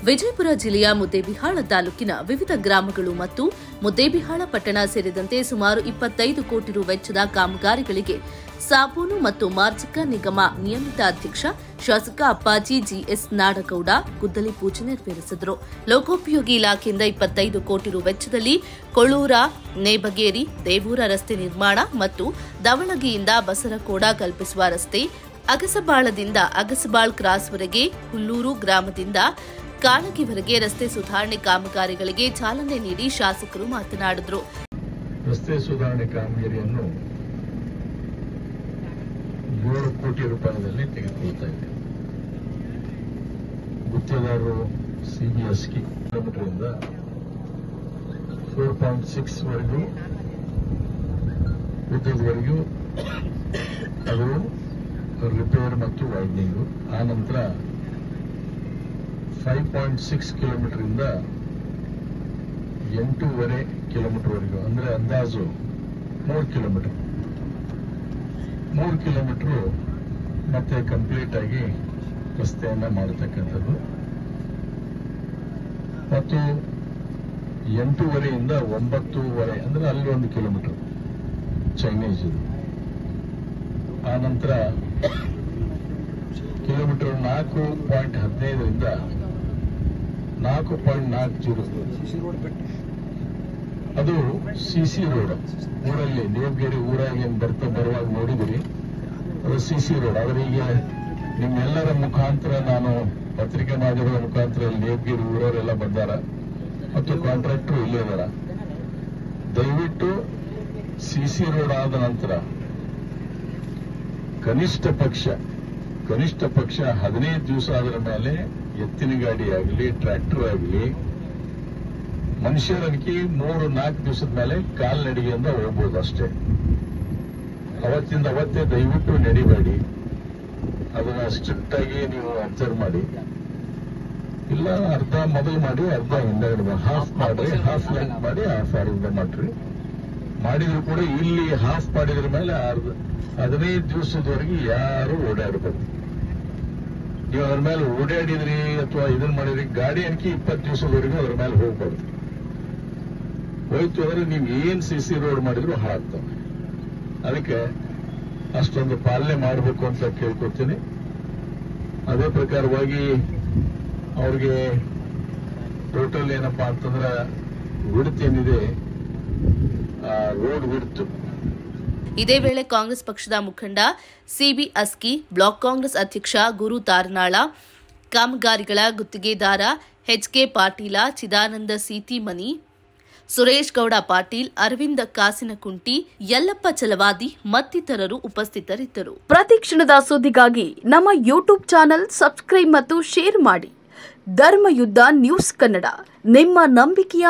ವಿಜಯಪುರ ಜಿಲ್ಲೆಯ ಮುದ್ದೇಬಿಹಾಳ ತಾಲೂಕಿನ ವಿವಿಧ ಗ್ರಾಮಗಳು ಮತ್ತು ಮುದ್ದೇಬಿಹಾಳ ಪಟ್ಟಣ ಸೇರಿದಂತೆ ಸುಮಾರು 25 ಕೋಟಿ ರು ವೆಚ್ಚದ ಕಾಮಗಾರಿಗಳಿಗೆ ಸಾಬೂನು ಮತ್ತು ಮಾರ್ಜಕ ನಿಗಮ ನಿಯಮಿತ ಅಧ್ಯಕ್ಷ ಶಾಸಕ ಅಪ್ಪಾಜಿ ಜಿಎಸ್ ನಾಡಗೌಡ ಗುದ್ದಲಿ ಪೂಜೆ ನೆರವೇರಿಸಿದರು. ಲೋಕೋಪಯೋಗಿ ಇಲಾಖೆಯಿಂದ 25 ಕೋಟಿ ರು ವೆಚ್ಚದಲ್ಲಿ ಕೊಳ್ಳೂರ ನೇಬಗೇರಿ ದೇವೂರ ರಸ್ತೆ ನಿರ್ಮಾಣ ಮತ್ತು ದವಳಗಿಯಿಂದ ಬಸರಕೋಡ ಕಲ್ಪಿಸುವ ರಸ್ತೆ, ಅಗಸಬಾಳದಿಂದ ಅಗಸಬಾಳ್ ಕ್ರಾಸ್ವರೆಗೆ ಹುಲ್ಲೂರು ಗ್ರಾಮದಿಂದ ಕಾಳಗಿವರೆಗೆ ರಸ್ತೆ ಸುಧಾರಣೆ ಕಾಮಗಾರಿಗಳಿಗೆ ಚಾಲನೆ ನೀಡಿ ಶಾಸಕರು ಮಾತನಾಡಿದರು. ರಸ್ತೆ ಸುಧಾರಣೆ ಕಾಮಗಾರಿಯನ್ನು 7 ಕೋಟಿ ರೂಪಾಯಿಗಳಲ್ಲಿ ತೆಗೆದುಕೊಳ್ತಾ ಇದೆ. ಗುತ್ತಿಗೆದಾರರು ಸಿಬಿಎಸ್ಕಿ ಕಿಲೋಮೀಟರ್ 4.6 ವರೆಗೂ ಉದ್ದದವರೆಗೂ ಅದು ರಿಪೇರ್ ಮತ್ತು ವೈಡ್ನಿಂಗ್. ಆ ನಂತರ 5.6 ಕಿಲೋಮೀಟರ್ ಇಂದ 8.5 ಕಿಲೋಮೀಟರ್ ವರೆಗೂ, ಅಂದ್ರೆ ಅಂದಾಜು 3 ಕಿಲೋಮೀಟರ್ ಮತ್ತೆ ಕಂಪ್ಲೀಟ್ ಆಗಿ ರಸ್ತೆಯನ್ನ ಮಾಡತಕ್ಕಂಥದ್ದು. ಮತ್ತು 8.5 ಇಂದ 9.5 ಅಂದ್ರೆ ಅಲ್ಲಿ 1 ಕಿಲೋಮೀಟರ್ ಚೈನೀಸ್ ಇದು. ಆ ನಂತರ ಕಿಲೋಮೀಟರ್ 4.15 ರಿಂದ 4.40 ಅದು ಸಿಸಿ ರೋಡ್. ಊರಲ್ಲಿ ನೇಬಗೇರಿ ಊರಾಗಿ ಬರುವಾಗ ನೋಡಿದಿರಿ, ಅದು ಸಿಸಿ ರೋಡ್. ಅವರಿಗೆ ನಿಮ್ಮೆಲ್ಲರ ಮುಖಾಂತರ, ನಾನು ಪತ್ರಿಕೆ ಮಾಧ್ಯಮದ ಮುಖಾಂತರ ನೇಬಗೇರಿ ಊರವರೆಲ್ಲ ಬಂದಾರ ಮತ್ತು ಕಾಂಟ್ರಾಕ್ಟರ್ ಇಲ್ಲೇ ಇದಾರ. ದಯವಿಟ್ಟು ಸಿಸಿ ರೋಡ್ ಆದ ನಂತರ ಕನಿಷ್ಠ ಪಕ್ಷ 15 ದಿವಸ ಅದರ ಮೇಲೆ ಎತ್ತಿನ ಗಾಡಿ ಆಗಲಿ ಟ್ರ್ಯಾಕ್ಟರ್ ಆಗಲಿ ಮನುಷ್ಯರನಿಗೆ 3-4 ದಿವಸದ ಮೇಲೆ ಕಾಲ್ನಡಿಗೆಯಿಂದ ಹೋಗ್ಬೋದು ಅಷ್ಟೇ. ಅವತ್ತಿಂದ ಅವತ್ತೇ ದಯವಿಟ್ಟು ನಡಿಬೇಡಿ. ಅದನ್ನ ಸ್ಟ್ರಿಕ್ಟ್ ಆಗಿ ನೀವು ಅಬ್ಸರ್ವ್ ಮಾಡಿ. ಇಲ್ಲ ಅರ್ಧ ಮೊದಲು ಮಾಡಿ, ಅರ್ಧ ಹಿಂದೆ ಹಾಫ್ ಮಾಡ್ರಿ, ಹಾಫ್ ಲೆಂತ್ ಮಾಡಿ, ಹಾಫ್ ಅರ್ಧ ಮಾಡ್ರಿ. ಮಾಡಿದ್ರು ಕೂಡ ಇಲ್ಲಿ ಹಾಫ್ ಮಾಡಿದ್ರ ಮೇಲೆ 15 ದಿವಸದವರೆಗೆ ಯಾರು ಓಡಾಡಬಹುದು. ನೀವು ಅದ್ರ ಮೇಲೆ ಓಡಾಡಿದ್ರಿ ಅಥವಾ ಇದನ್ನ ಮಾಡಿದ್ರಿ, ಗಾಡಿ ಅನ್ಕಿ 20 ದಿವಸದವರೆಗೂ ಅದ್ರ ಮೇಲೆ ಹೋಗ್ಬಾರ್ದು. ಹೋಯ್ತು ಅಂದ್ರೆ ನೀವು ಏನ್ ಸಿಸಿ ರೋಡ್ ಮಾಡಿದ್ರು ಹಾಳಾಗ್ತವೆ. ಅದಕ್ಕೆ ಅಷ್ಟೊಂದು ಪಾಲನೆ ಮಾಡಬೇಕು ಅಂತ ಕೇಳ್ಕೊತೀನಿ. ಅದೇ ಪ್ರಕಾರವಾಗಿ ಅವ್ರಿಗೆ ಟೋಟಲ್ ಏನಪ್ಪಾ ಅಂತಂದ್ರೆ ವಿಡ್ತ್ ಏನಿದೆ, ರೋಡ್ ವಿಡ್ತ್. ಇದೇ ವೇಳೆ ಕಾಂಗ್ರೆಸ್ ಪಕ್ಷದ ಮುಖಂಡ ಸಿಬಿ ಅಸ್ಕಿ, ಬ್ಲಾಕ್ ಕಾಂಗ್ರೆಸ್ ಅಧ್ಯಕ್ಷ ಗುರು ತಾರನಾಳ, ಕಾಮಗಾರಿಗಳ ಗುತ್ತಿಗೆದಾರ ಎಚ್ಕೆ ಪಾಟೀಲ, ಚಿದಾನಂದ ಸೀತಿಮನಿ, ಸುರೇಶ್ ಗೌಡ ಪಾಟೀಲ್, ಅರವಿಂದ ಕಾಸಿನಕುಂಟಿ, ಯಲ್ಲಪ್ಪ ಚಲವಾದಿ ಮತ್ತಿತರರು ಉಪಸ್ಥಿತರಿದ್ದರು. ಪ್ರತಿ ಕ್ಷಣದ ಸುದ್ದಿಗಾಗಿ ನಮ್ಮ ಯೂಟ್ಯೂಬ್ ಚಾನೆಲ್ ಸಬ್ಸ್ಕ್ರೈಬ್ ಮತ್ತು ಶೇರ್ ಮಾಡಿ. ಧರ್ಮಯುದ್ಧ ನ್ಯೂಸ್ ಕನ್ನಡ, ನಿಮ್ಮ ನಂಬಿಕೆಯ